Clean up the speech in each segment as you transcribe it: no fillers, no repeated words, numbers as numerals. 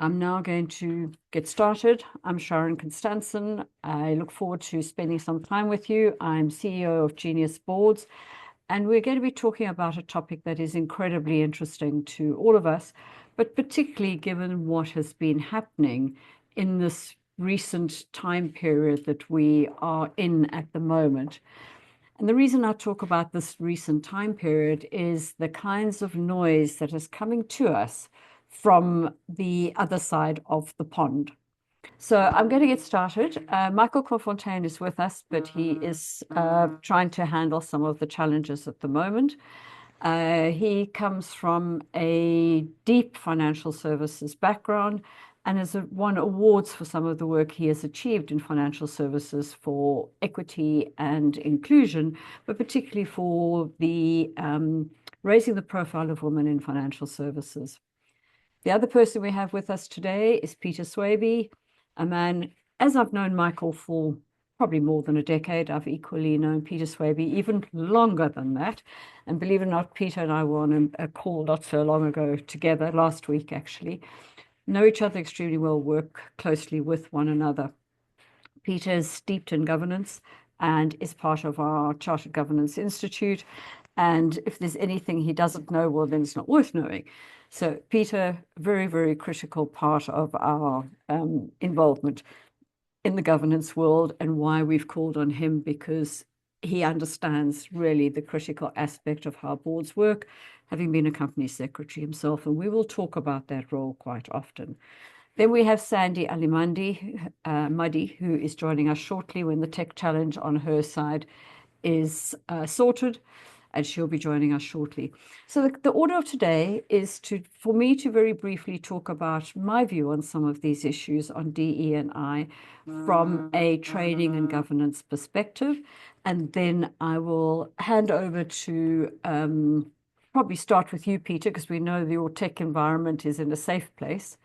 I'm now going to get started. I'm Sharon Constançon. I look forward to spending some time with you. I'm CEO of Genius Boards, and we're going to be talking about a topic that is incredibly interesting to all of us, but particularly given what has been happening in this recent time period that we are in at the moment. And the reason I talk about this recent time period is the kinds of noise that is coming to us from the other side of the pond. So I'm going to get started. Michael Cole-Fontayn is with us, but he is trying to handle some of the challenges at the moment. He comes from a deep financial services background and has won awards for some of the work he has achieved in financial services for equity and inclusion, but particularly for the raising the profile of women in financial services. The other person we have with us today is Peter Swabey, a man, as I've known Michael for probably more than a decade. I've equally known Peter Swabey even longer than that. And believe it or not, Peter and I were on a call not so long ago together, last week actually. Know each other extremely well, work closely with one another. Peter is steeped in governance and is part of our Chartered Governance Institute. And if there's anything he doesn't know, well, then it's not worth knowing. So Peter, very, very critical part of our involvement in the governance world, and why we've called on him, because he understands really the critical aspect of how boards work, having been a company secretary himself, and we will talk about that role quite often. Then we have Sandie Allimadi, who is joining us shortly when the tech challenge on her side is sorted, and she'll be joining us shortly. So the order of today is for me to very briefly talk about my view on some of these issues on DE&I from a training and governance perspective. And then I will hand over to probably start with you, Peter, because we know your tech environment is in a safe place.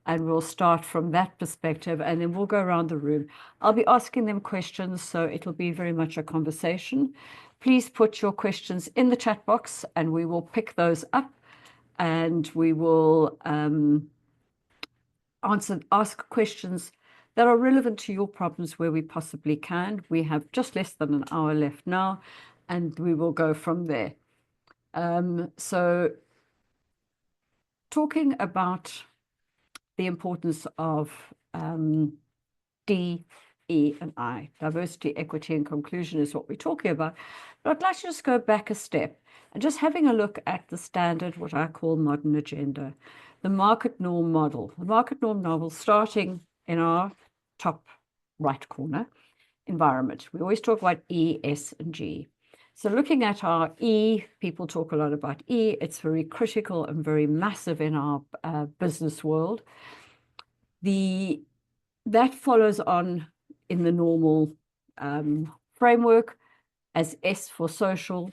And we'll start from that perspective, and then we'll go around the room. I'll be asking them questions, so it'll be very much a conversation. Please put your questions in the chat box, and we will pick those up, and we will ask questions that are relevant to your problems where we possibly can. We have just less than an hour left now, and we will go from there. So talking about the importance of DE&I, diversity, equity, and inclusion is what we're talking about. But I'd like to just go back a step and just having a look at the standard, what I call modern agenda, the market norm model. The market norm model starting in our top right corner environment. We always talk about E, S, and G. So looking at our E, people talk a lot about E. It's very critical and very massive in our business world. That follows on in the normal framework as S for social.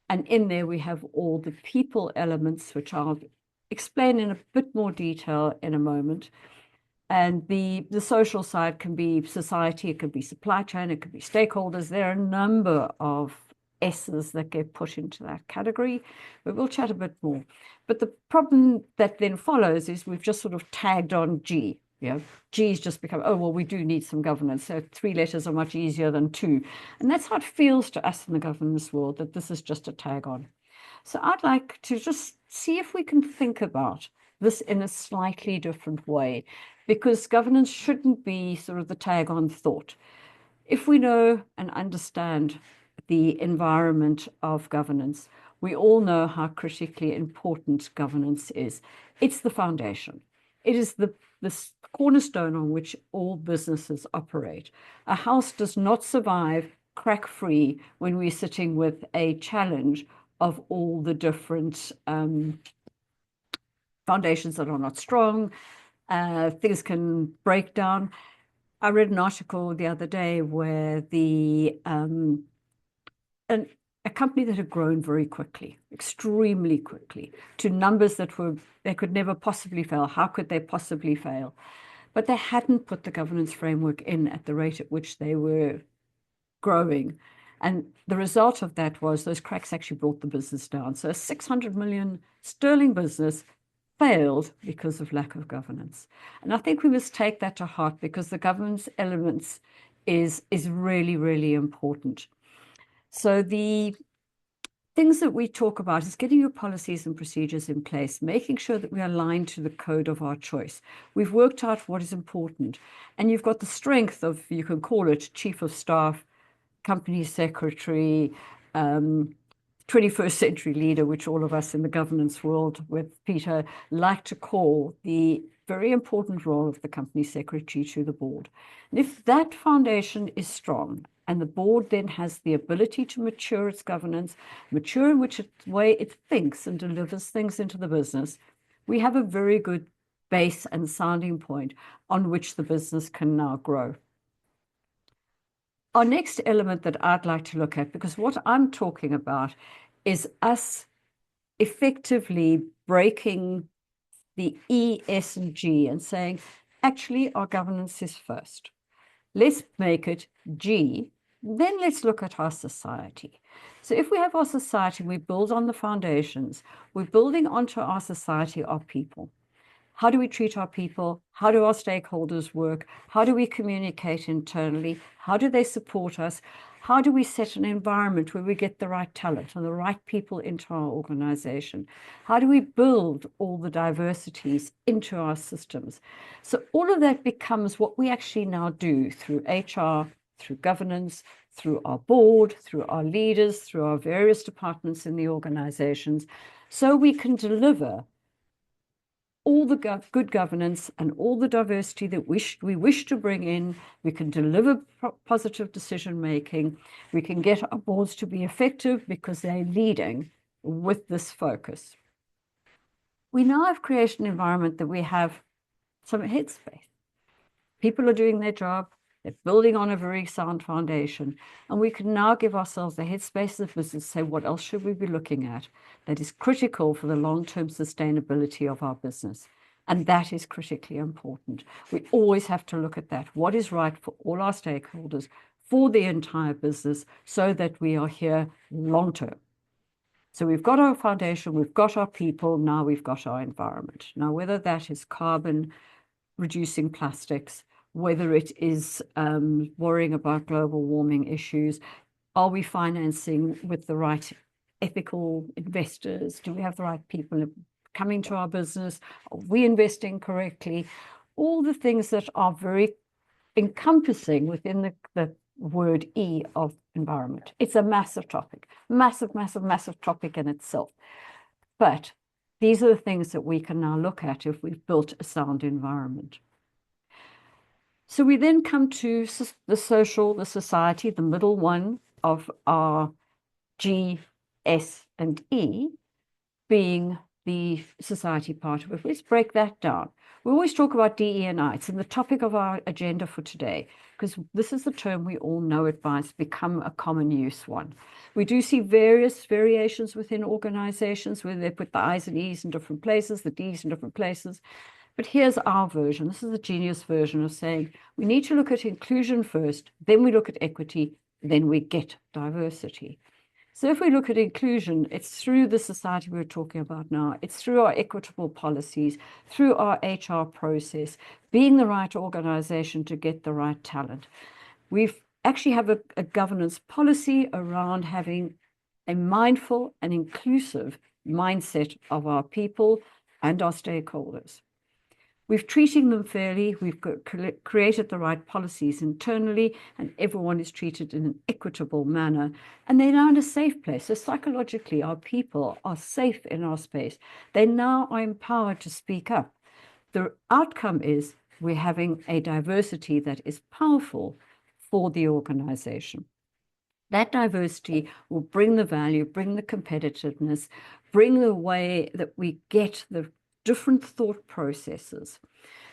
And in there we have all the people elements, which I'll explain in a bit more detail in a moment. And the social side can be society, it could be supply chain, it could be stakeholders. There are a number of S's that get put into that category, but we'll chat a bit more. But the problem that then follows is we've just sort of tagged on G. G's just become, oh, well, we do need some governance. So 3 letters are much easier than 2. And that's how it feels to us in the governance world, that this is just a tag on. So I'd like to just see if we can think about this in a slightly different way, because governance shouldn't be sort of the tag on thought. If we know and understand the environment of governance, we all know how critically important governance is. It's the foundation. It is the cornerstone on which all businesses operate. A house does not survive crack-free when we're sitting with a challenge of all the different foundations that are not strong. Things can break down. I read an article the other day where a company that had grown very quickly, extremely quickly, to numbers that they could never possibly fail. How could they possibly fail? But they hadn't put the governance framework in at the rate at which they were growing. And the result of that was those cracks actually brought the business down. So a 600 million sterling business failed because of lack of governance. And I think we must take that to heart, because the governance elements is really, really important. So the things that we talk about is getting your policies and procedures in place, making sure that we are aligned to the code of our choice. We've worked out what is important, and you've got the strength of, you can call it chief of staff, company secretary, 21st century leader, which all of us in the governance world with Peter like to call the very important role of the company secretary to the board. And if that foundation is strong, and the board then has the ability to mature its governance, mature in which way it thinks and delivers things into the business, we have a very good base and sounding point on which the business can now grow. Our next element that I'd like to look at, because what I'm talking about is us effectively breaking the E, S, and G and saying, actually, our governance is first. Let's make it G, then let's look at our society. So if we have our society, we build on the foundations, we're building onto our society our people. How do we treat our people? How do our stakeholders work? How do we communicate internally? How do they support us? How do we set an environment where we get the right talent and the right people into our organization? How do we build all the diversities into our systems? So all of that becomes what we actually now do through HR, through governance, through our board, through our leaders, through our various departments in the organizations, so we can deliver all the good governance and all the diversity that we wish to bring in. We can deliver positive decision making. We can get our boards to be effective because they're leading with this focus. We now have created an environment that we have some headspace. People are doing their job. They're building on a very sound foundation. And we can now give ourselves the headspace of business to say, what else should we be looking at that is critical for the long-term sustainability of our business? And that is critically important. We always have to look at that. What is right for all our stakeholders, for the entire business, so that we are here long-term. So we've got our foundation, we've got our people, now we've got our environment. Now, whether that is carbon, reducing plastics, whether it is worrying about global warming issues, are we financing with the right ethical investors? Do we have the right people coming to our business? Are we investing correctly? All the things that are very encompassing within the word E of environment. It's a massive topic, massive, massive, massive topic in itself. But these are the things that we can now look at if we've built a sound environment. So we then come to the social, the society, the middle one of our G, S, and E, being the society part of it. Let's break that down. We always talk about DE&I. It's in the topic of our agenda for today, because this is the term we all know it by. It's become a common use one. We do see various variations within organizations where they put the I's and E's in different places, the D's in different places. But here's our version. This is the genius version of saying we need to look at inclusion first, then we look at equity, then we get diversity. So if we look at inclusion, it's through the society we're talking about now. It's through our equitable policies, through our HR process, being the right organization to get the right talent. We've actually have a governance policy around having a mindful and inclusive mindset of our people and our stakeholders. We've treating them fairly, we've created the right policies internally, and everyone is treated in an equitable manner. And they're now in a safe place. So psychologically, our people are safe in our space. They now are empowered to speak up. The outcome is we're having a diversity that is powerful for the organization. That diversity will bring the value, bring the competitiveness, bring the way that we get the different thought processes.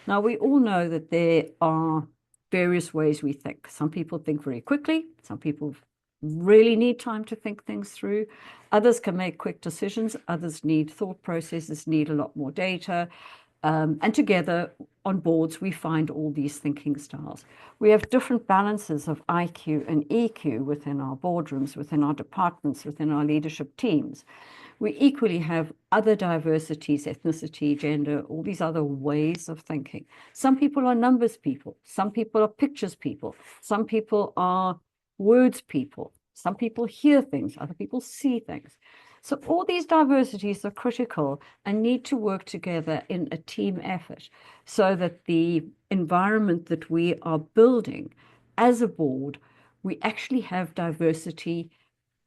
Now, we all know that there are various ways we think. Some people think very quickly. Some people really need time to think things through. Others can make quick decisions. Others need thought processes, need a lot more data. And together on boards, we find all these thinking styles. We have different balances of IQ and EQ within our boardrooms, within our departments, within our leadership teams. we equally have other diversities, ethnicity, gender, all these other ways of thinking. Some people are numbers people. Some people are pictures people. Some people are words people. Some people hear things. Other people see things. So all these diversities are critical and need to work together in a team effort so that the environment that we are building as a board, we actually have diversity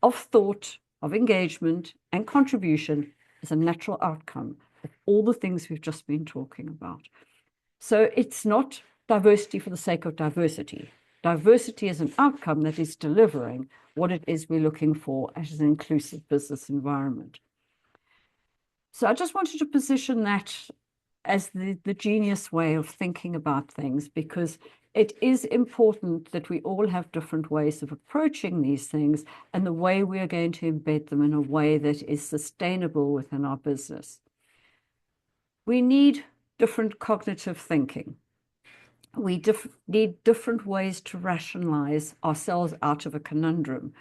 of thought, of engagement and contribution as a natural outcome of all the things we've just been talking about. So it's not diversity for the sake of diversity. Diversity is an outcome that is delivering what it is we're looking for as an inclusive business environment. So I just wanted to position that as the genius way of thinking about things, because it is important that we all have different ways of approaching these things and the way we are going to embed them in a way that is sustainable within our business. We need different cognitive thinking. We need different ways to rationalize ourselves out of a conundrum.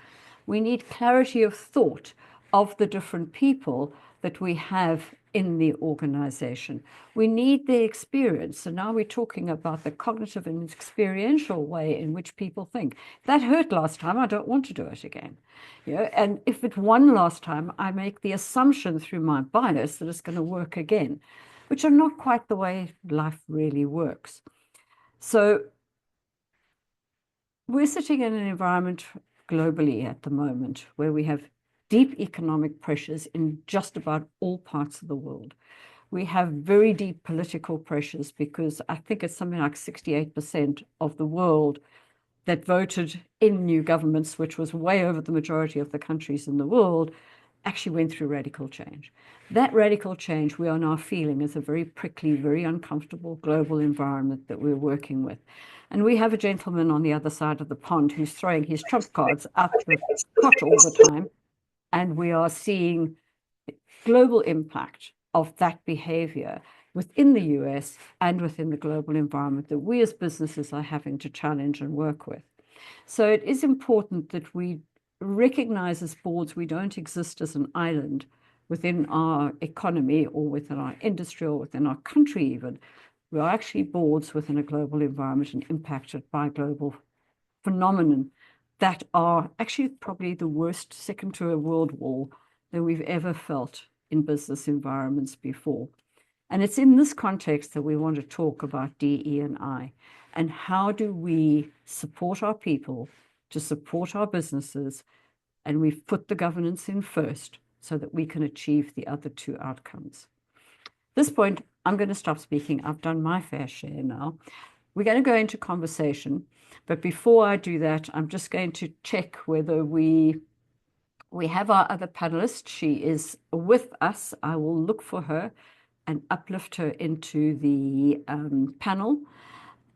We need clarity of thought of the different people that we have in the organization. We need the experience. So now we're talking about the cognitive and experiential way in which people think. That hurt last time, I don't want to do it again. You know, and if it won last time, I make the assumption through my bias that it's going to work again, which are not quite the way life really works. So we're sitting in an environment globally at the moment where we have deep economic pressures in just about all parts of the world. We have very deep political pressures because I think it's something like 68% of the world that voted in new governments, which was way over the majority of the countries in the world, actually went through radical change. That radical change we are now feeling is a very prickly, very uncomfortable global environment that we're working with. And we have a gentleman on the other side of the pond who's throwing his trump cards out the pot all the time. And we are seeing global impact of that behavior within the US and within the global environment that we as businesses are having to challenge and work with. So it is important that we recognize as boards we don't exist as an island within our economy or within our industry or within our country even. We are actually boards within a global environment and impacted by global phenomenon that are actually probably the worst, second to a world war, that we've ever felt in business environments before. And it's in this context that we want to talk about DE&I and how do we support our people to support our businesses, and we've put the governance in first so that we can achieve the other two outcomes. At this point, I'm going to stop speaking. I've done my fair share now. We're going to go into conversation, but before I do that, I'm just going to check whether we have our other panelist. She is with us. I will look for her and uplift her into the panel.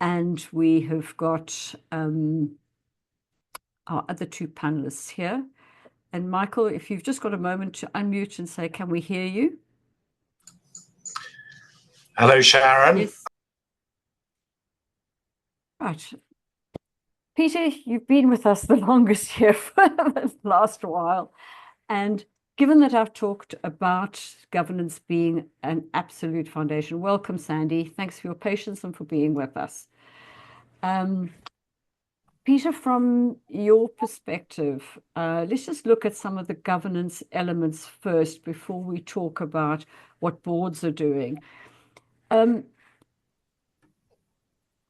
And we have got our other two panelists here. And Michael, if you've just got a moment to unmute and say, can we hear you? Hello, Sharon. Yes. Right. Peter, you've been with us the longest here for the last while. And given that I've talked about governance being an absolute foundation, welcome, Sandie. Thanks for your patience and for being with us. Peter, from your perspective, let's just look at some of the governance elements first before we talk about what boards are doing.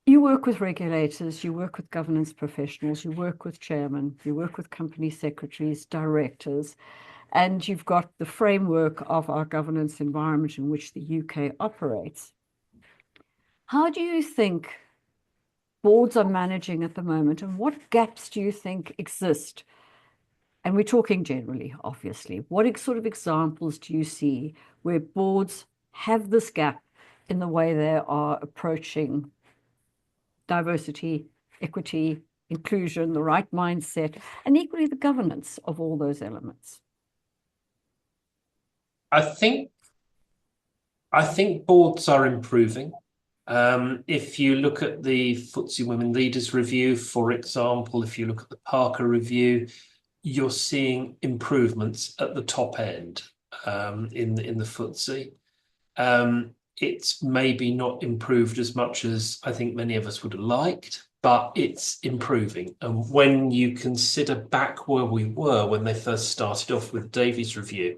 You work with regulators, you work with governance professionals, you work with chairmen, you work with company secretaries, directors, and you've got the framework of our governance environment in which the UK operates. How do you think boards are managing at the moment, and what gaps do you think exist? And we're talking generally, obviously. What sort of examples do you see where boards have this gap in the way they are approaching diversity, equity, inclusion, the right mindset, and equally the governance of all those elements? I think boards are improving. If you look at the FTSE Women Leaders Review, for example, if you look at the Parker Review, you're seeing improvements at the top end. in the FTSE. It's maybe not improved as much as I think many of us would have liked, but it's improving. And when you consider back where we were when they first started off with the Davies review,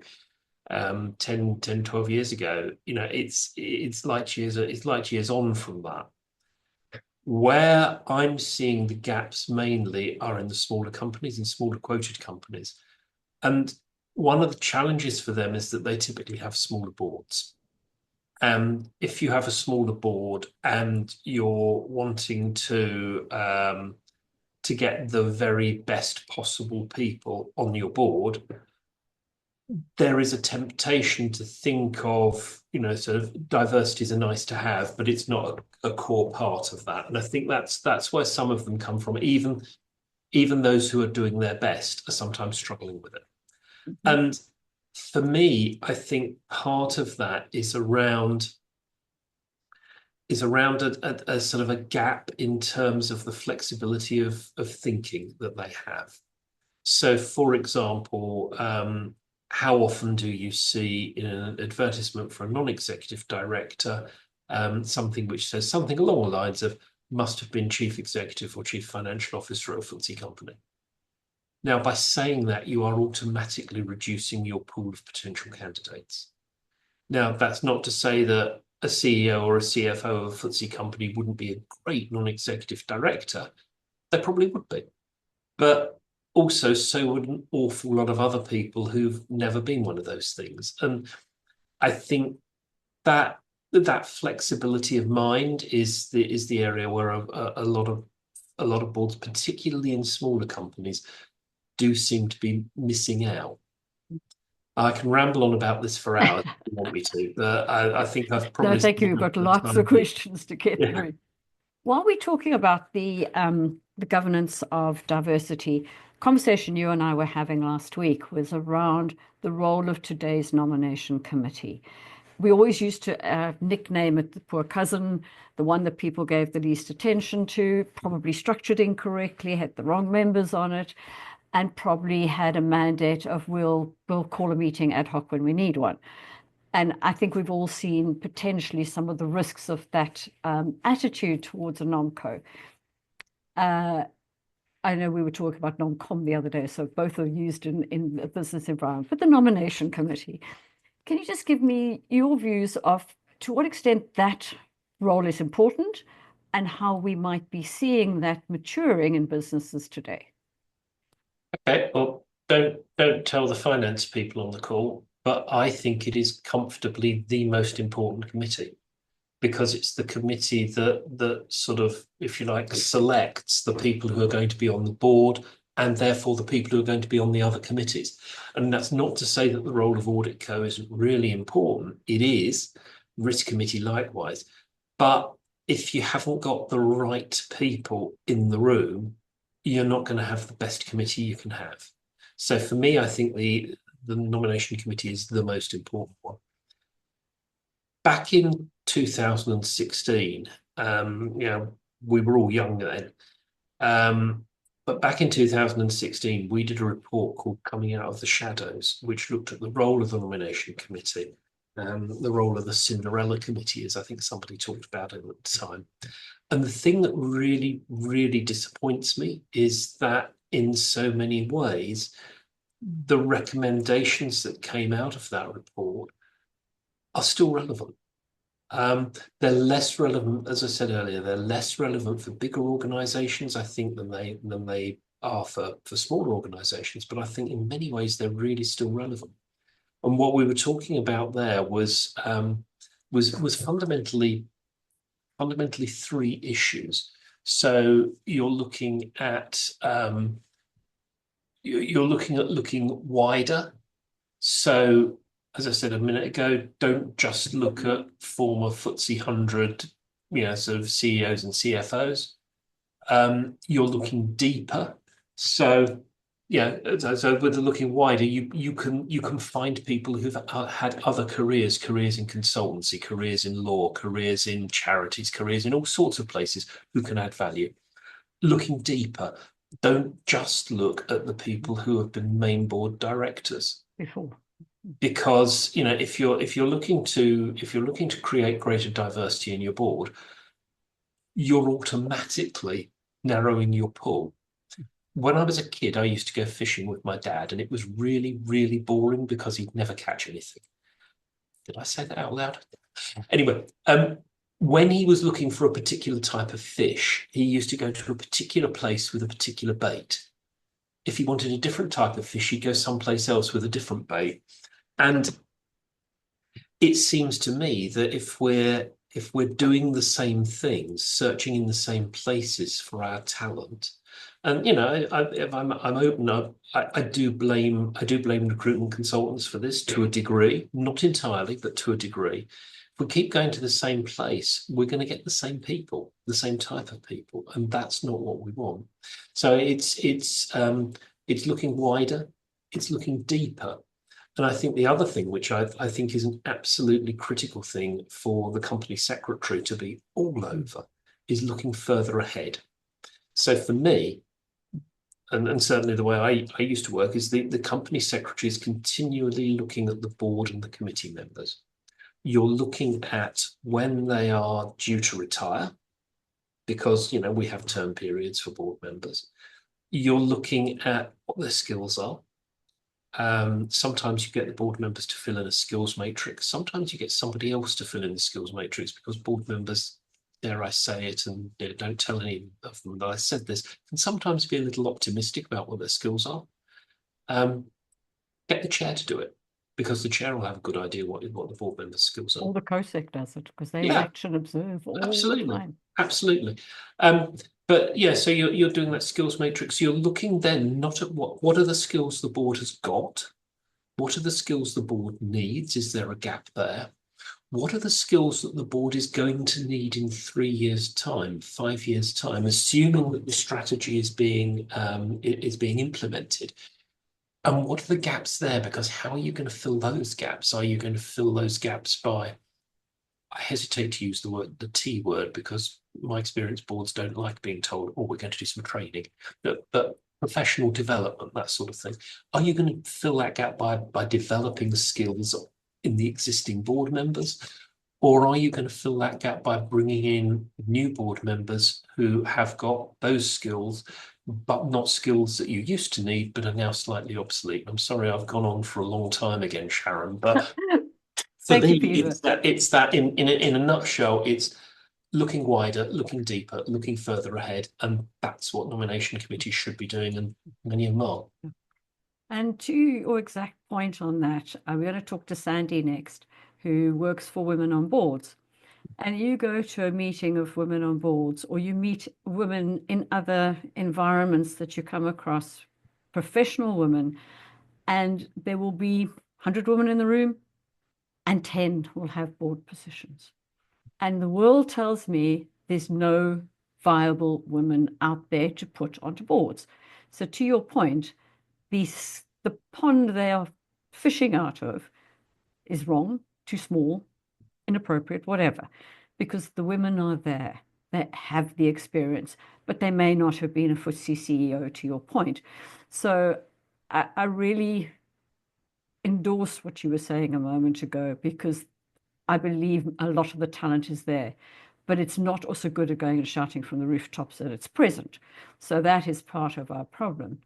12 years ago, it's light years on from that. Where I'm seeing the gaps mainly are in the smaller companies and smaller quoted companies. And one of the challenges for them is that they typically have smaller boards. And if you have a smaller board and you're wanting to get the very best possible people on your board, there is a temptation to think of, sort of diversity is a nice to have, but it's not a core part of that. And I think that's where some of them come from. Even those who are doing their best are sometimes struggling with it. Mm-hmm. And for me, I think part of that is around a sort of a gap in terms of the flexibility of thinking that they have. So, for example, how often do you see in an advertisement for a non-executive director something which says something along the lines of must have been chief executive or chief financial officer at a FTSE company? Now, by saying that, you are automatically reducing your pool of potential candidates. Now, that's not to say that a CEO or a CFO of a FTSE company wouldn't be a great non-executive director. They probably would be. But also, so would an awful lot of other people who've never been one of those things. And I think that flexibility of mind is the area where a lot of boards, particularly in smaller companies, do seem to be missing out. I can ramble on about this for hours if you want me to, but I think I've probably... No, thank you. We've got lots of questions to get through. While we're talking about the governance of diversity, conversation you and I were having last week was around the role of today's nomination committee. We always used to nickname it the poor cousin, the one that people gave the least attention to, probably structured incorrectly, had the wrong members on it, and probably had a mandate of we'll call a meeting ad hoc when we need one. And I think we've all seen potentially some of the risks of that attitude towards a nomco. I know we were talking about nomcom the other day, so both are used in a business environment. But the nomination committee, can you just give me your views of to what extent that role is important and how we might be seeing that maturing in businesses today? Okay, well, don't tell the finance people on the call, but I think it is comfortably the most important committee because it's the committee that sort of, if you like, selects the people who are going to be on the board and therefore the people who are going to be on the other committees. And that's not to say that the role of Audit Co isn't really important. It is, Risk Committee likewise. But if you haven't got the right people in the room, you're not going to have the best committee you can have. So for me, I think the nomination committee is the most important one. Back in 2016, we were all young then, but back in 2016, we did a report called Coming Out of the Shadows, which looked at the role of the nomination committee, the role of the Cinderella committee, as I think somebody talked about it at the time. And the thing that really, really disappoints me is that in so many ways, the recommendations that came out of that report are still relevant. They're less relevant, as I said earlier, they're less relevant for bigger organizations, I think, than they are for smaller organizations. But I think in many ways, they're really still relevant. And what we were talking about there was fundamentally three issues. So you're looking at looking wider. So as I said a minute ago, don't just look at former FTSE 100, sort of CEOs and CFOs. You're looking deeper. So with the looking wider, you can find people who've had other careers in consultancy, careers in law, careers in charities, careers in all sorts of places who can add value. Looking deeper, don't just look at the people who have been main board directors. Before. because if you're looking to create greater diversity in your board, you're automatically narrowing your pool. When I was a kid, I used to go fishing with my dad, and it was really, really boring because he'd never catch anything. Did I say that out loud? Anyway, when he was looking for a particular type of fish, he used to go to a particular place with a particular bait. If he wanted a different type of fish, he'd go someplace else with a different bait. And it seems to me that if we're doing the same things, searching in the same places for our talent, and if I'm open up, I do blame recruitment consultants for this to a degree, not entirely, but to a degree. If we keep going to the same place, we're going to get the same people, the same type of people, and that's not what we want. So it's looking wider, it's looking deeper. And I think the other thing, which I think is an absolutely critical thing for the company secretary to be all over, is looking further ahead. So for me, and certainly the way I used to work, is the company secretary is continually looking at the board and the committee members. You're looking at when they are due to retire, because we have term periods for board members. You're looking at what their skills are. Sometimes you get the board members to fill in a skills matrix. Sometimes you get somebody else to fill in the skills matrix, because board members, dare I say it, and don't tell any of them that I said this, can sometimes be a little optimistic about what their skills are. Get the chair to do it, because the chair will have a good idea what the board members' skills are. All the COSEC does it, because they watch and observe all the time. Absolutely. But yeah, so you're doing that skills matrix. You're looking then not at what are the skills the board has got, what are the skills the board needs? Is there a gap there? What are the skills that the board is going to need in 3 years' time, 5 years' time, assuming that the strategy is being implemented? And what are the gaps there? Because how are you going to fill those gaps? Are you going to fill those gaps by, I hesitate to use the T word, because my experience, boards don't like being told, oh, we're going to do some training, but professional development, that sort of thing. Are you going to fill that gap by developing the skills in the existing board members? Or are you going to fill that gap by bringing in new board members who have got those skills, but not skills that you used to need, but are now slightly obsolete? I'm sorry, I've gone on for a long time again, Sharon, but for me, it's that in a nutshell, it's looking wider, looking deeper, looking further ahead, and that's what nomination committees should be doing, and many of them are. And to your exact point on that, I'm going to talk to Sandie next, who works for Women on Boards. And you go to a meeting of women on boards, or you meet women in other environments that you come across, professional women, and there will be 100 women in the room, and 10 will have board positions. And the world tells me there's no viable women out there to put onto boards. So to your point, the pond they are fishing out of is wrong, too small, inappropriate, whatever, because the women are there. They have the experience, but they may not have been a FTSE CEO, to your point. So I really endorse what you were saying a moment ago, because I believe a lot of the talent is there, but it's not also good at going and shouting from the rooftops that it's present. So that is part of our problem.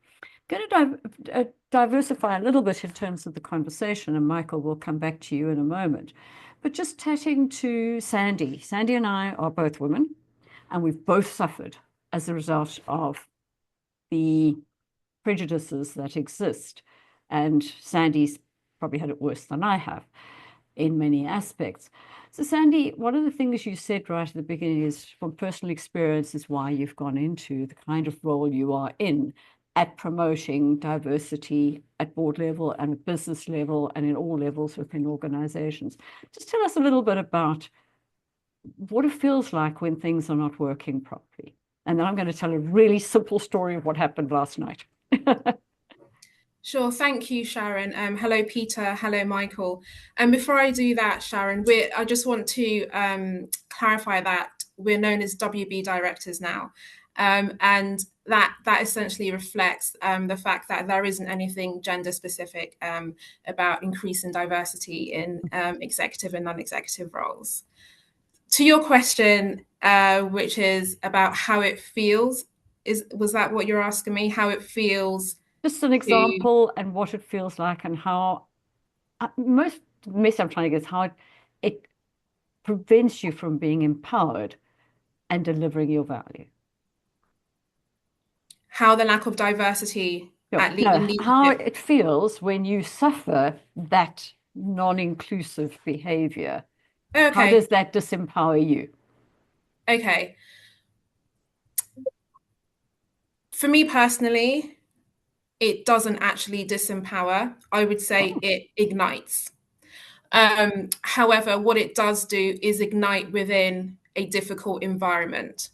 Going to diversify a little bit in terms of the conversation, and Michael will come back to you in a moment. But just chatting to Sandie. Sandie and I are both women, and we've both suffered as a result of the prejudices that exist. And Sandie's probably had it worse than I have in many aspects. So Sandie, one of the things you said right at the beginning is, from personal experience, is why you've gone into the kind of role you are in at promoting diversity at board level and at business level and in all levels within organizations. Just tell us a little bit about what it feels like when things are not working properly. And then I'm going to tell a really simple story of what happened last night. Sure, thank you, Sharon. Hello, Peter. Hello, Michael. And before I do that, Sharon, I just want to clarify that we're known as WB directors now. And that essentially reflects the fact that there isn't anything gender specific about increasing diversity in executive and non-executive roles. To your question, which is about how it feels, was that what you're asking me? How it feels? Just an example and what it feels like, and how most mess I'm trying to get is how it prevents you from being empowered and delivering your value. How the lack of diversity at leadership. How it feels when you suffer that non-inclusive behavior. Okay. How does that disempower you? Okay. For me personally, it doesn't actually disempower. I would say it ignites. However, what it does do is ignite within a difficult environment.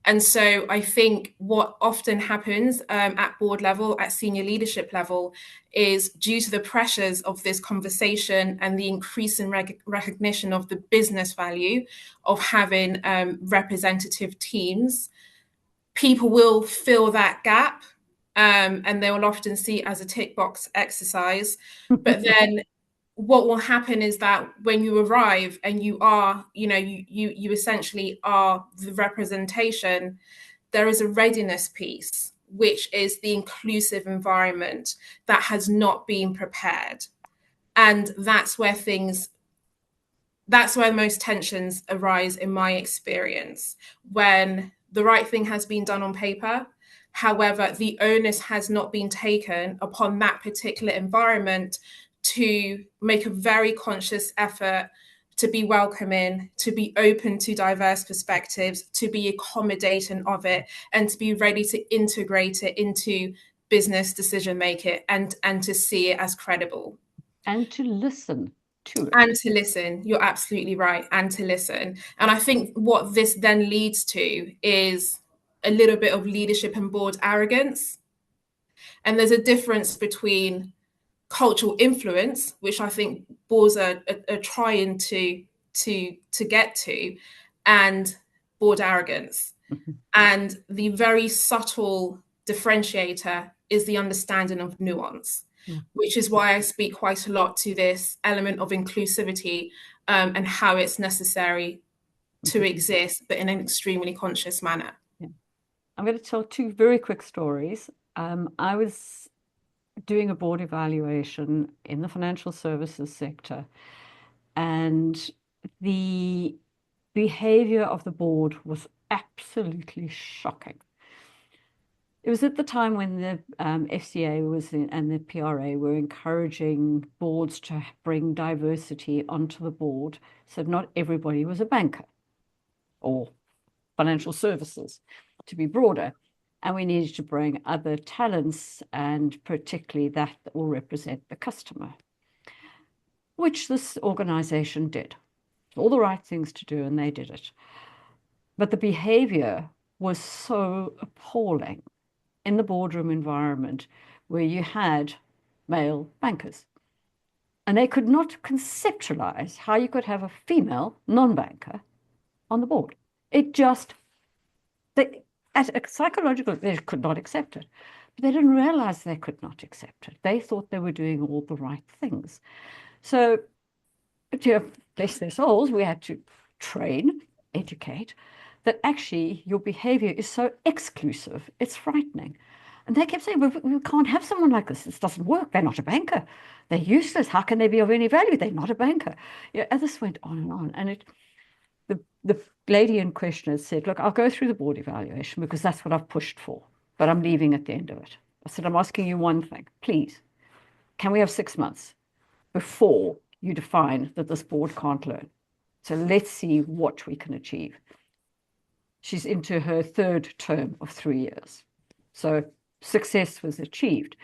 And so I think what often happens at board level, at senior leadership level, is due to the pressures of this conversation and the increasing recognition of the business value of having representative teams, people will fill that gap and they will often see it as a tick box exercise. But then what will happen is that when you arrive and you are, you essentially are the representation, there is a readiness piece, which is the inclusive environment that has not been prepared. And that's where most tensions arise in my experience, when the right thing has been done on paper. However, the onus has not been taken upon that particular environment to make a very conscious effort to be welcoming, to be open to diverse perspectives, to be accommodating of it, and to be ready to integrate it into business decision making and to see it as credible. And to listen to it. And to listen. You're absolutely right. And to listen. And I think what this then leads to is a little bit of leadership and board arrogance. And there's a difference between cultural influence, which I think boards are trying to get to, and board arrogance. Mm-hmm. And the very subtle differentiator is the understanding of nuance, which is why I speak quite a lot to this element of inclusivity and how it's necessary to exist, but in an extremely conscious manner. Yeah. I'm going to tell two very quick stories. I was doing a board evaluation in the financial services sector, and the behavior of the board was absolutely shocking. It was at the time when the FCA was and the PRA were encouraging boards to bring diversity onto the board, so not everybody was a banker or financial services, to be broader. And we needed to bring other talents, and particularly that will represent the customer, which this organization did. All the right things to do, and they did it. But the behavior was so appalling in the boardroom environment where you had male bankers. And they could not conceptualize how you could have a female non-banker on the board. It just, as a psychological, they could not accept it. But they didn't realize they could not accept it. They thought they were doing all the right things. So, bless their souls, we had to train, educate, that actually your behavior is so exclusive, it's frightening. And they kept saying, we can't have someone like this. This doesn't work. They're not a banker. They're useless. How can they be of any value? They're not a banker. Yeah, and this went on and on. And the lady in question had said, look, I'll go through the board evaluation because that's what I've pushed for, but I'm leaving at the end of it. I said, I'm asking you one thing, please. Can we have 6 months before you define that this board can't learn? So let's see what we can achieve. She's into her third term of 3 years. So success was achieved.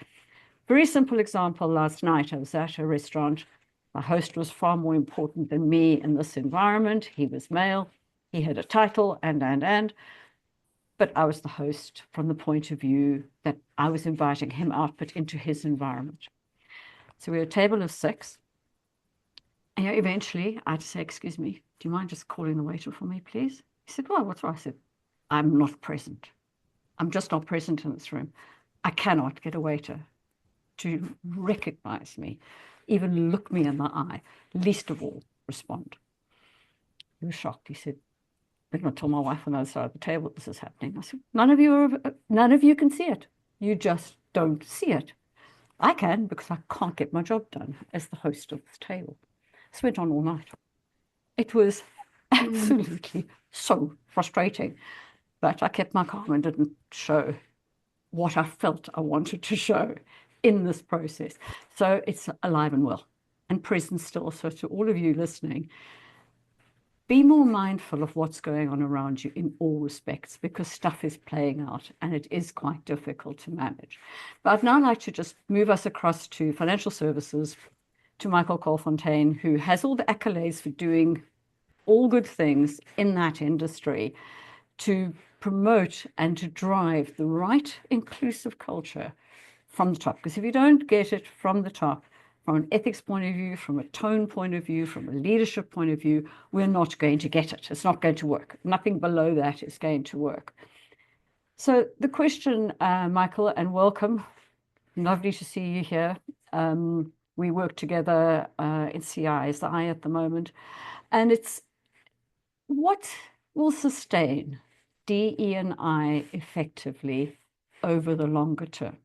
Very simple example. Last night I was at a restaurant. My host was far more important than me in this environment. He was male. He had a title but I was the host from the point of view that I was inviting him out, but into his environment. So we were a table of 6. And eventually I had to say, excuse me, do you mind just calling the waiter for me, please? He said, well, what's wrong? I said, I'm not present. I'm just not present in this room. I cannot get a waiter to recognize me, even look me in the eye, least of all respond. He was shocked. He said, "I'm going to tell my wife on the other side of the table this is happening." I said, none of you can see it. You just don't see it. I can, because I can't get my job done as the host of this table. This went on all night. It was absolutely so frustrating. But I kept my calm and didn't show what I felt I wanted to show in this process. So it's alive and well and present still. So to all of you listening, be more mindful of what's going on around you in all respects, because stuff is playing out and it is quite difficult to manage. But I'd now like to just move us across to financial services, to Michael Cole-Fontayn, who has all the accolades for doing all good things in that industry to promote and to drive the right inclusive culture from the top. Because if you don't get it from the top, from an ethics point of view, from a tone point of view, from a leadership point of view, we're not going to get it. It's not going to work. Nothing below that is going to work. So the question, Michael, and welcome. Lovely to see you here. We work together in CI as the I at the moment. And it's what will sustain DE&I effectively over the longer term?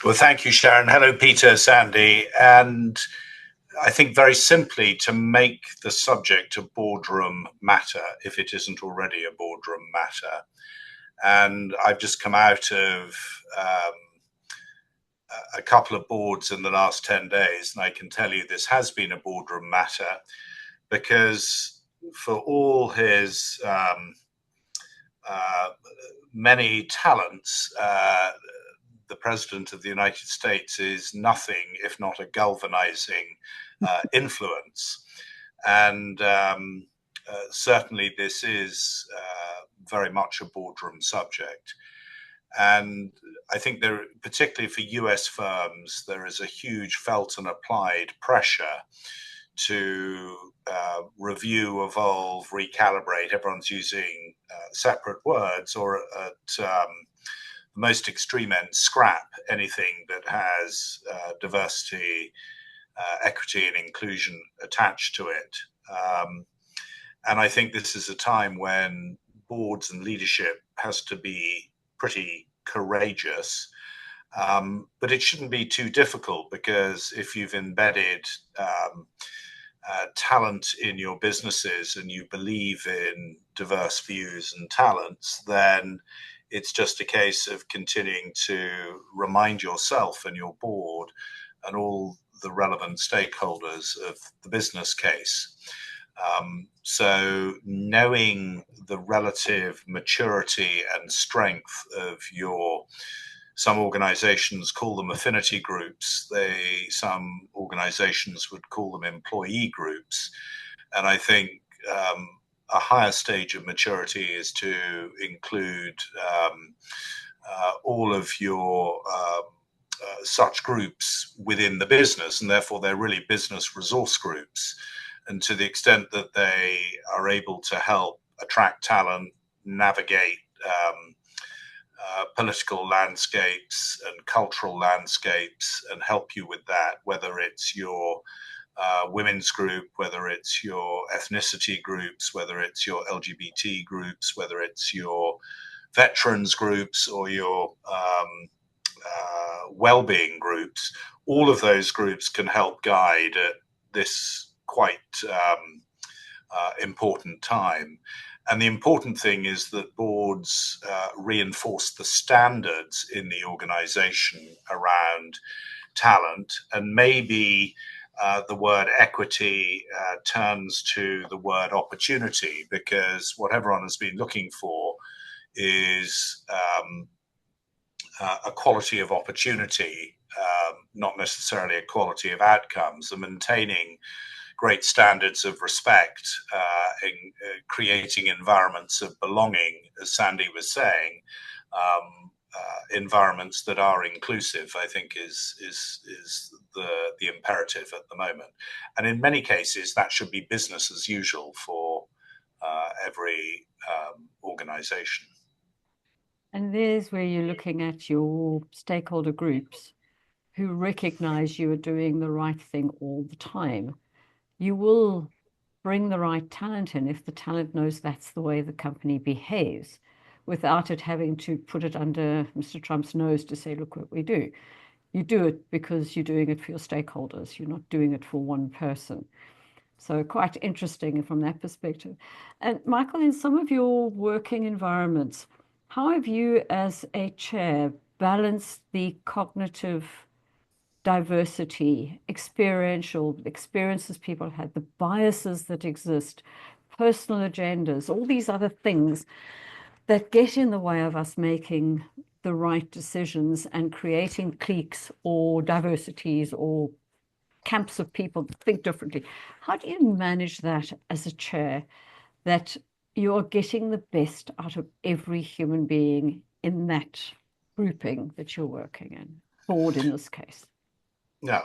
Well, thank you, Sharon. Hello, Peter, Sandie. And I think very simply, to make the subject a boardroom matter, if it isn't already a boardroom matter. And I've just come out of a couple of boards in the last 10 days, and I can tell you this has been a boardroom matter, because for all his many talents, the President of the United States is nothing if not a galvanizing influence. And certainly this is very much a boardroom subject. And I think there, particularly for US firms, there is a huge felt and applied pressure to review, evolve, recalibrate. Everyone's using separate words, or at the most extreme end, scrap anything that has diversity, equity, and inclusion attached to it. And I think this is a time when boards and leadership has to be pretty courageous. But it shouldn't be too difficult, because if you've embedded talent in your businesses and you believe in diverse views and talents, then it's just a case of continuing to remind yourself and your board and all the relevant stakeholders of the business case. So knowing the relative maturity and strength of your, some organizations call them affinity groups, some organizations would call them employee groups. And I think a higher stage of maturity is to include all of your such groups within the business, and therefore they're really business resource groups. And to the extent that they are able to help attract talent, navigate political landscapes and cultural landscapes, and help you with that, whether it's your women's group, whether it's your ethnicity groups, whether it's your LGBT groups, whether it's your veterans groups or your well-being groups, all of those groups can help guide at this quite important time. And the important thing is that boards reinforce the standards in the organization around talent, and maybe the word equity turns to the word opportunity, because what everyone has been looking for is a quality of opportunity, not necessarily a quality of outcomes, and maintaining great standards of respect, in creating environments of belonging, as Sandie was saying, environments that are inclusive, I think is the imperative at the moment. And in many cases, that should be business as usual for every organization. And there's where you're looking at your stakeholder groups who recognize you are doing the right thing all the time. You will bring the right talent in if the talent knows that's the way the company behaves, without it having to put it under Mr. Trump's nose to say, look what we do. You do it because you're doing it for your stakeholders. You're not doing it for one person. So quite interesting from that perspective. And Michael, in some of your working environments, how have you as a chair balanced the cognitive diversity, experiential experiences people have had, the biases that exist, personal agendas, all these other things that get in the way of us making the right decisions and creating cliques or diversities or camps of people that think differently? How do you manage that as a chair, that you're getting the best out of every human being in that grouping that you're working in, board in this case? Yeah,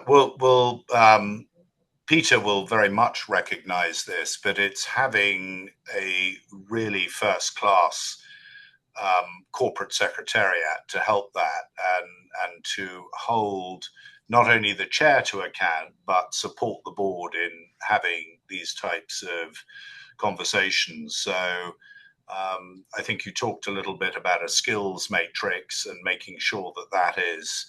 Peter will very much recognize this, but it's having a really first-class corporate secretariat to help that and to hold not only the chair to account, but support the board in having these types of conversations. So I think you talked a little bit about a skills matrix and making sure that that is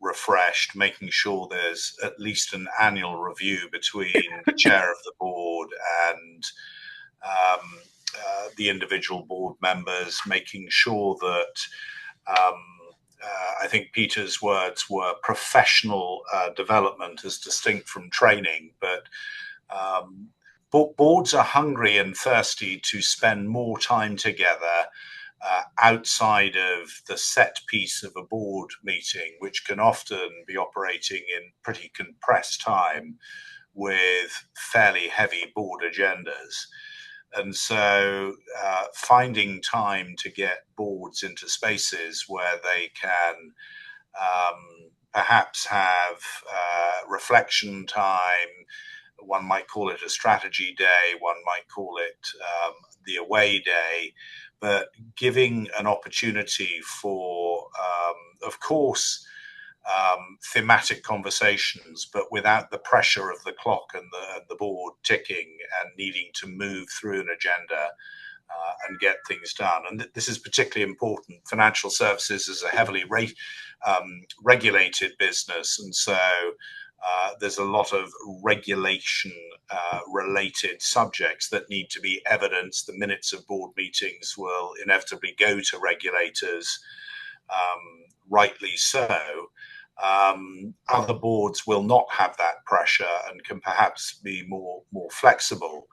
refreshed, making sure there's at least an annual review between the chair of the board and the individual board members, making sure that I think Peter's words were professional development as distinct from training, but boards are hungry and thirsty to spend more time together outside of the set piece of a board meeting, which can often be operating in pretty compressed time with fairly heavy board agendas. And so finding time to get boards into spaces where they can perhaps have reflection time. One might call it a strategy day, one might call it the away day, but giving an opportunity for, of course, thematic conversations, but without the pressure of the clock and the board ticking and needing to move through an agenda and get things done. And this is particularly important. Financial services is a heavily regulated business, and so there's a lot of regulation related subjects that need to be evidenced. The minutes of board meetings will inevitably go to regulators, rightly so. Other boards will not have that pressure and can perhaps be more flexible,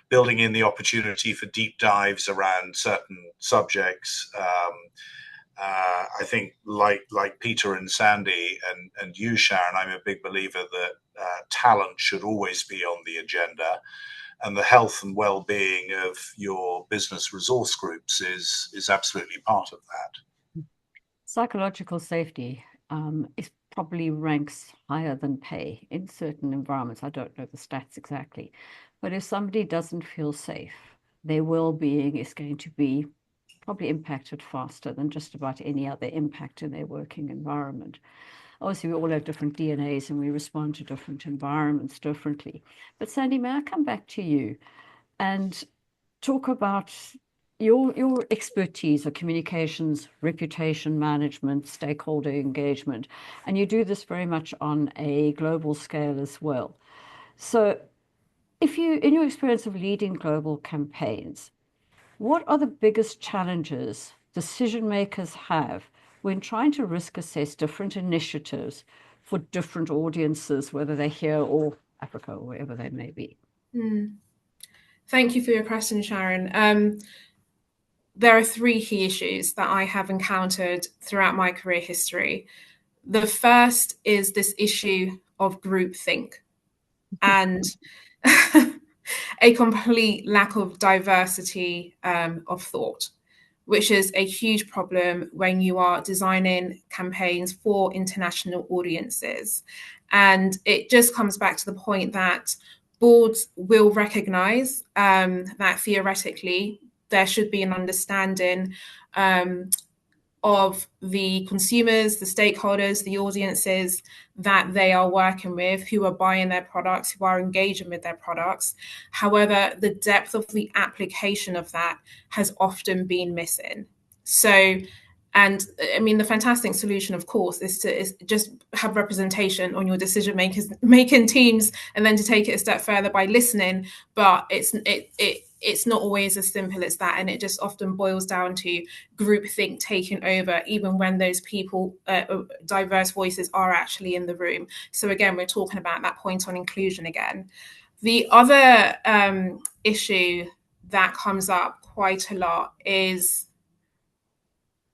building in the opportunity for deep dives around certain subjects. I think like Peter and Sandie and you, Sharon, I'm a big believer that talent should always be on the agenda, and the health and well-being of your business resource groups is absolutely part of that. Psychological safety is probably ranks higher than pay in certain environments. I don't know the stats exactly, but if somebody doesn't feel safe, their well-being is going to be probably impacted faster than just about any other impact in their working environment. Obviously, we all have different DNAs and we respond to different environments differently. But Sandie, may I come back to you and talk about your expertise of communications, reputation management, stakeholder engagement, and you do this very much on a global scale as well. So if you, in your experience of leading global campaigns, what are the biggest challenges decision makers have when trying to risk assess different initiatives for different audiences, whether they're here or Africa or wherever they may be? Thank you for your question, Sharon. There are three key issues that I have encountered throughout my career history. The first is this issue of groupthink and a complete lack of diversity of thought, which is a huge problem when you are designing campaigns for international audiences. And it just comes back to the point that boards will recognise that theoretically there should be an understanding of the consumers, the stakeholders, the audiences that they are working with, who are buying their products, who are engaging with their products. However, the depth of the application of that has often been missing. So, and I mean, the fantastic solution, of course, is to just have representation on your decision making teams, and then to take it a step further by listening. But it's not always as simple as that, and it just often boils down to groupthink taking over, even when those people, diverse voices, are actually in the room. So again, we're talking about that point on inclusion again. The other issue that comes up quite a lot is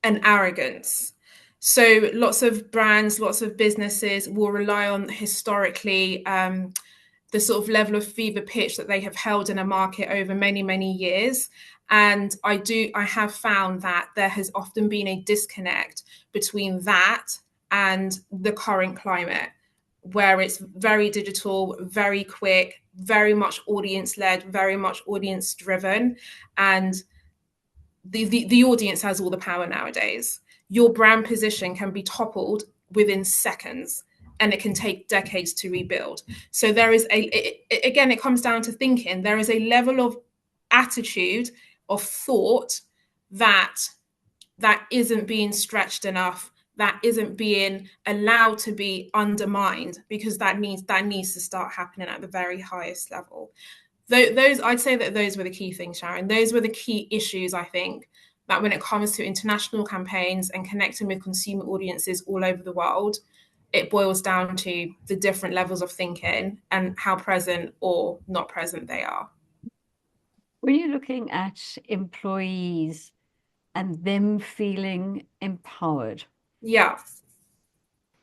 an arrogance. So lots of brands, lots of businesses will rely on historically the sort of level of fever pitch that they have held in a market over many, many years. And I have found that there has often been a disconnect between that and the current climate, where it's very digital, very quick, very much audience-led, very much audience-driven. And the audience has all the power nowadays. Your brand position can be toppled within seconds, and it can take decades to rebuild. So there is again, it comes down to thinking. There is a level of attitude, of thought that isn't being stretched enough, that isn't being allowed to be undermined, because that needs to start happening at the very highest level. Those, I'd say that those were the key things, Sharon. Those were the key issues, I think, that when it comes to international campaigns and connecting with consumer audiences all over the world, it boils down to the different levels of thinking and how present or not present they are. When you're looking at employees and them feeling empowered, yeah,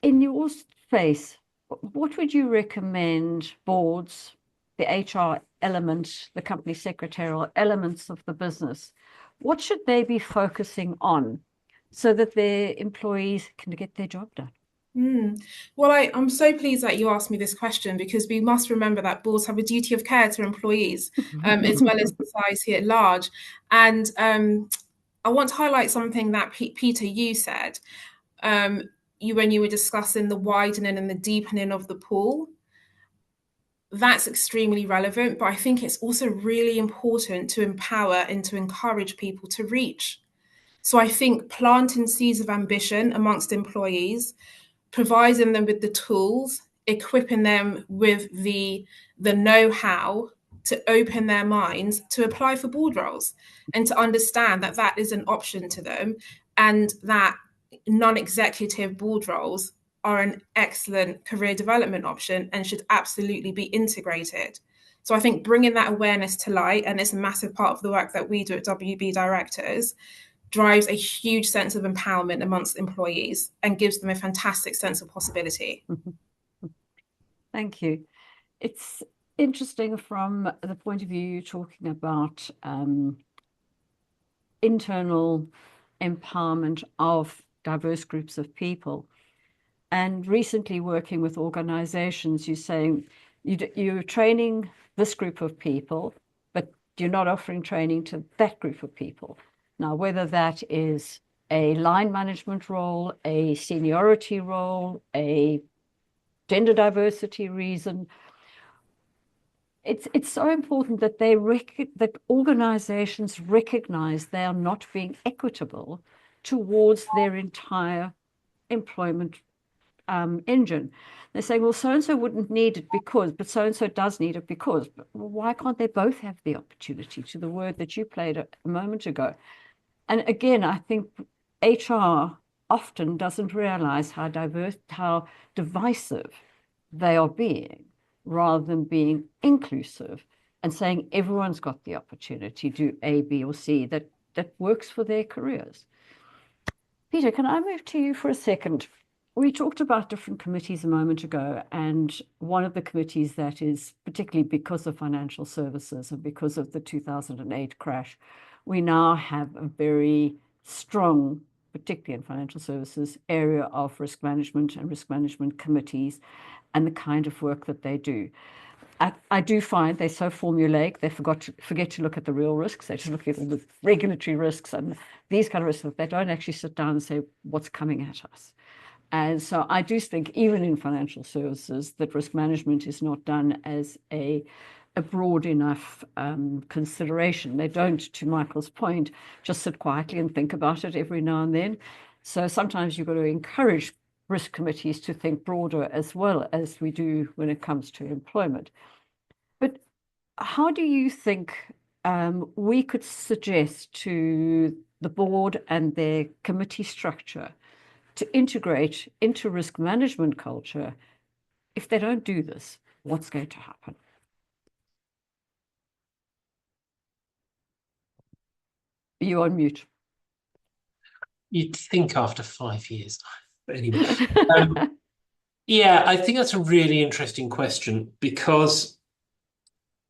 in your space, what would you recommend boards, the HR element, the company secretarial elements of the business, what should they be focusing on so that their employees can get their job done? Well, I'm so pleased that you asked me this question, because we must remember that boards have a duty of care to employees, as well as society at large. And I want to highlight something that Peter, you said, when you were discussing the widening and the deepening of the pool. That's extremely relevant, but I think it's also really important to empower and to encourage people to reach. So I think planting seeds of ambition amongst employees, providing them with the tools, equipping them with the know-how to open their minds to apply for board roles, and to understand that that is an option to them, and that non-executive board roles are an excellent career development option and should absolutely be integrated. So I think bringing that awareness to light, and it's a massive part of the work that we do at WB Directors, drives a huge sense of empowerment amongst employees and gives them a fantastic sense of possibility. Thank you. It's interesting from the point of view you're talking about internal empowerment of diverse groups of people. And recently working with organizations, you're saying you're training this group of people, but you're not offering training to that group of people. Now, whether that is a line management role, a seniority role, a gender diversity reason, it's so important that that organizations recognize they are not being equitable towards their entire employment engine. They're saying, well, so-and-so wouldn't need it because, but so-and-so does need it because. But why can't they both have the opportunity, to the word that you played a moment ago? And again, I think HR often doesn't realize how divisive they are being, rather than being inclusive and saying everyone's got the opportunity to do A, B, or C that works for their careers. Peter, can I move to you for a second? We talked about different committees a moment ago, and one of the committees that is, particularly because of financial services and because of the 2008 crash, we now have a very strong, particularly in financial services, area of risk management and risk management committees and the kind of work that they do. I do find they're so formulaic, they forget to look at the real risks. They just look at all the regulatory risks and these kind of risks. They don't actually sit down and say what's coming at us. And so I do think even in financial services that risk management is not done as a broad enough consideration. They don't, to Michael's point, just sit quietly and think about it every now and then. So sometimes you've got to encourage risk committees to think broader as well as we do when it comes to employment. But how do you think we could suggest to the board and their committee structure to integrate into risk management culture? If they don't do this, what's going to happen? You're on mute. You'd think after 5 years. But anyway, yeah, I think that's a really interesting question, because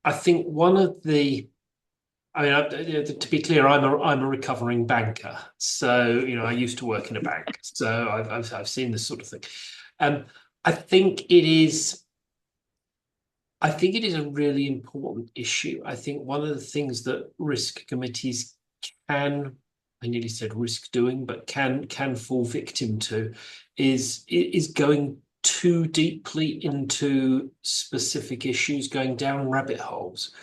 I think one of the, to be clear, I'm a recovering banker, so I used to work in a bank, so I've seen this sort of thing. I think it is a really important issue. I think one of the things that risk committees can, I nearly said risk doing, but can fall victim to is going too deeply into specific issues, going down rabbit holes.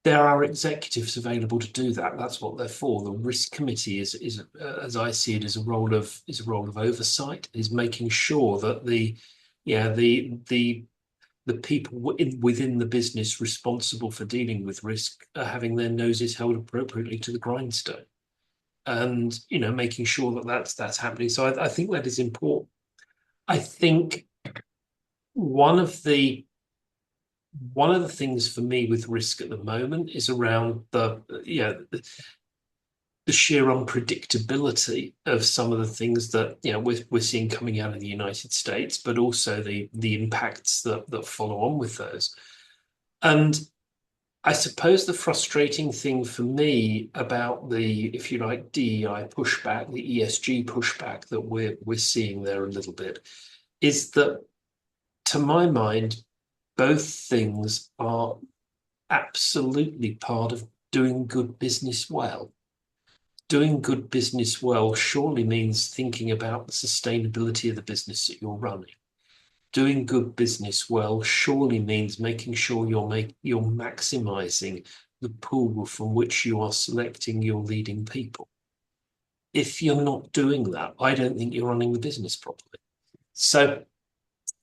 There are executives available to do that. That's what they're for. The risk committee is as I see it, is a role of oversight, is making sure that the people within the business responsible for dealing with risk are having their noses held appropriately to the grindstone, and making sure that that's happening. So I think that is important. I think one of the things for me with risk at the moment is around the sheer unpredictability of some of the things that we're seeing coming out of the United States, but also the impacts that follow on with those. And I suppose the frustrating thing for me about the, if you like, DEI pushback, the ESG pushback that we're seeing there a little bit, is that, to my mind, both things are absolutely part of doing good business well. Doing good business well surely means thinking about the sustainability of the business that you're running. Doing good business well surely means making sure you're maximizing the pool from which you are selecting your leading people. If you're not doing that, I don't think you're running the business properly. So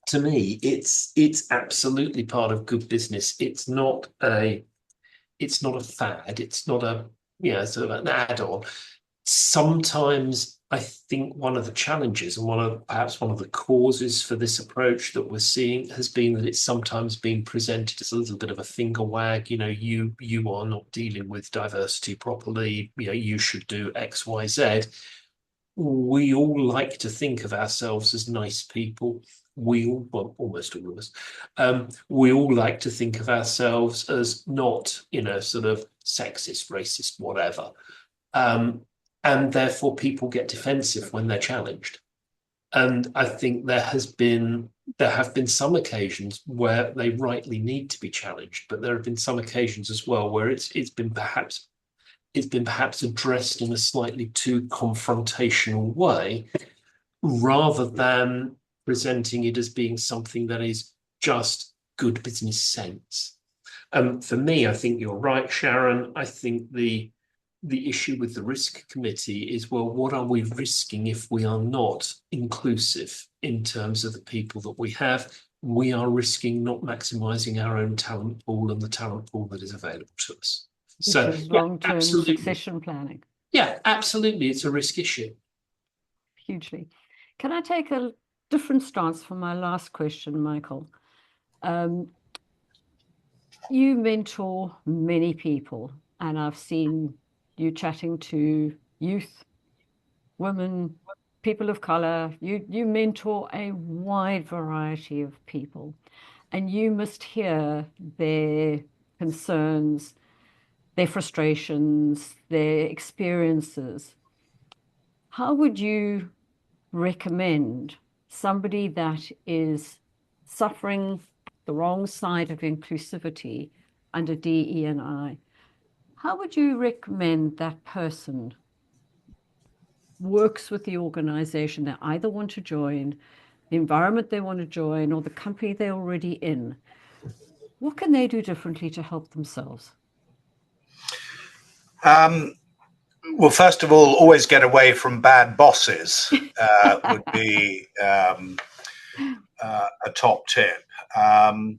to me, it's absolutely part of good business. It's not a fad. It's not a sort of an add-on. Sometimes I think one of the challenges and perhaps one of the causes for this approach that we're seeing has been that it's sometimes been presented as a little bit of a finger wag. You are not dealing with diversity properly. You should do X, Y, Z. We all like to think of ourselves as nice people. Almost all of us, we all like to think of ourselves as not, sort of sexist, racist, whatever. And therefore people get defensive when they're challenged. And I think there have been some occasions where they rightly need to be challenged, but there have been some occasions as well where it's been perhaps addressed in a slightly too confrontational way, rather than presenting it as being something that is just good business sense. For me, I think you're right, Sharon. I think the issue with the risk committee is, well, what are we risking if we are not inclusive in terms of the people that we have? We are risking not maximising our own talent pool and the talent pool that is available to us. Which is long-term succession planning. Yeah, absolutely. It's a risk issue. Hugely. Can I take a different stance for my last question, Michael? You mentor many people, and I've seen you chatting to youth, women, people of color. You mentor a wide variety of people, and you must hear their concerns, their frustrations, their experiences. How would you recommend somebody that is suffering the wrong side of inclusivity under DE&I, how would you recommend that person works with the organization they either want to join, the environment they want to join, or the company they're already in? What can they do differently to help themselves? Well, first of all, always get away from bad bosses would be a top tip. And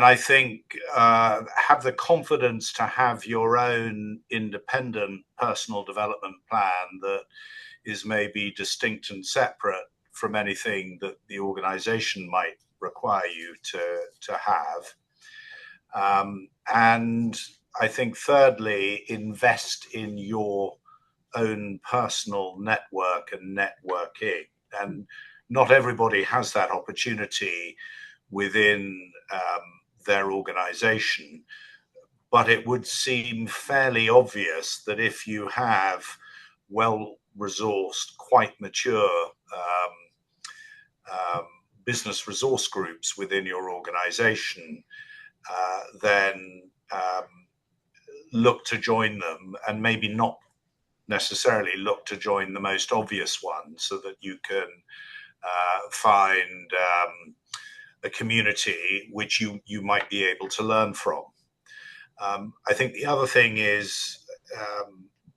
I think have the confidence to have your own independent personal development plan that is maybe distinct and separate from anything that the organization might require you to have. And I think thirdly, invest in your own personal network and networking. And not everybody has that opportunity within their organization, but it would seem fairly obvious that if you have well-resourced, quite mature business resource groups within your organization, then look to join them, and maybe not necessarily look to join the most obvious ones, so that you can find a community which you might be able to learn from. I think the other thing is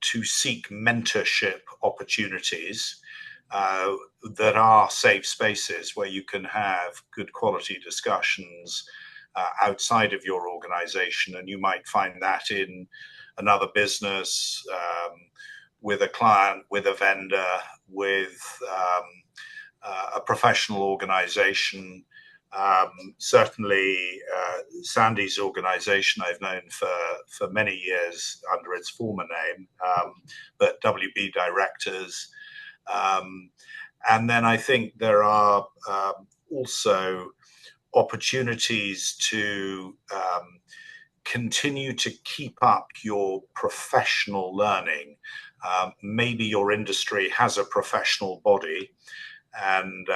to seek mentorship opportunities that are safe spaces where you can have good quality discussions outside of your organization. And you might find that in another business, with a client, with a vendor, with a professional organization. Certainly Sandie's organization I've known for many years under its former name, but WB Directors. And then I think there are also opportunities to continue to keep up your professional learning. Maybe your industry has a professional body, and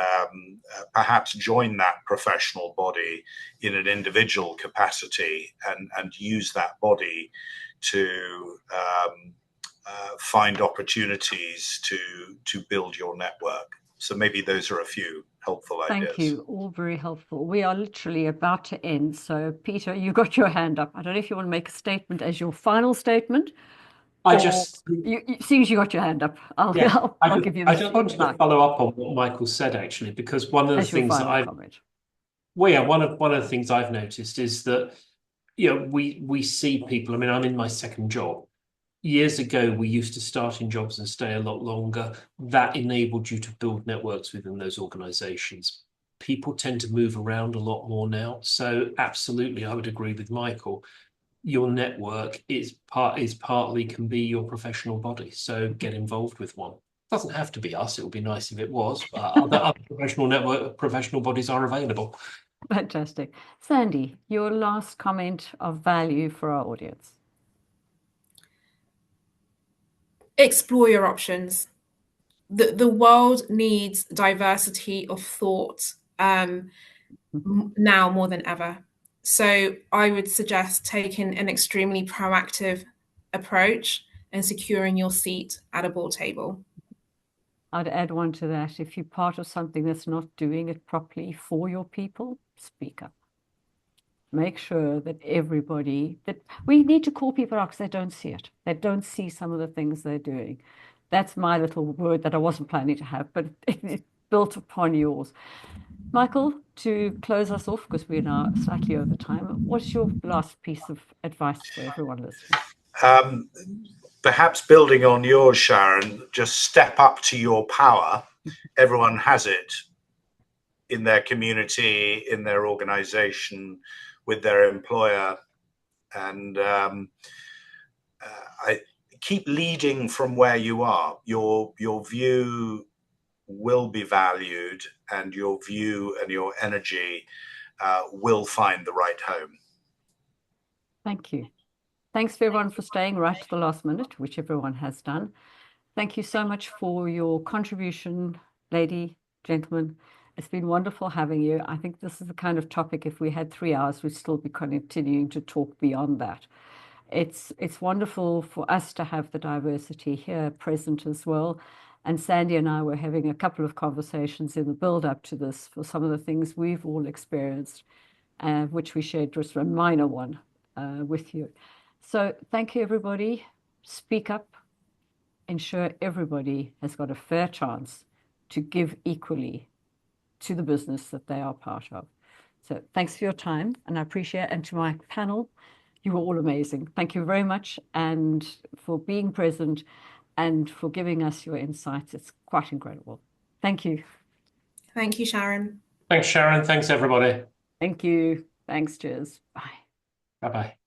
perhaps join that professional body in an individual capacity, and use that body to find opportunities to build your network. So maybe those are a few helpful ideas. Thank you. All very helpful. We are literally about to end. So Peter, you got your hand up. I don't know if you want to make a statement as your final statement. Seeing as you got your hand up, I'll give you the I just wanted to follow up on what Michael said, actually, because one of the things that one of the things I've noticed is that, you know, we see people. I mean, I'm in my second job. Years ago, we used to start in jobs and stay a lot longer. That enabled you to build networks within those organizations. People tend to move around a lot more now. So absolutely, I would agree with Michael. Your network partly can be your professional body. So get involved with one. It doesn't have to be us. It would be nice if it was, but other professional bodies are available. Fantastic. Sandie, your last comment of value for our audience. Explore your options. The world needs diversity of thought now more than ever. So I would suggest taking an extremely proactive approach and securing your seat at a board table. I'd add one to that. If you're part of something that's not doing it properly for your people, speak up. Make sure that we need to call people out because they don't see it. They don't see some of the things they're doing. That's my little word that I wasn't planning to have, but it's built upon yours. Michael, to close us off, because we're now slightly over time, what's your last piece of advice for everyone listening? Perhaps building on yours, Sharon, just step up to your power. Everyone has it in their community, in their organization, with their employer, and I keep leading from where you are. Your view will be valued, and your view and your energy will find the right home. Thank you. Thanks for everyone for staying right to the last minute, which everyone has done. Thank you so much for your contribution, lady, gentlemen, It's been wonderful having you. I think this is the kind of topic, if we had 3 hours, we'd still be continuing to talk beyond that. It's wonderful for us to have the diversity here present as well. And Sandie and I were having a couple of conversations in the build up to this for some of the things we've all experienced, which we shared just a minor one with you. So thank you, everybody. Speak up. Ensure everybody has got a fair chance to give equally to the business that they are part of. So thanks for your time, and I appreciate it. And to my panel, you were all amazing. Thank you very much, and for being present and for giving us your insights. It's quite incredible. Thank you. Thank you, Sharon. Thanks, Sharon. Thanks, everybody. Thank you. Thanks. Cheers. Bye. Bye-bye.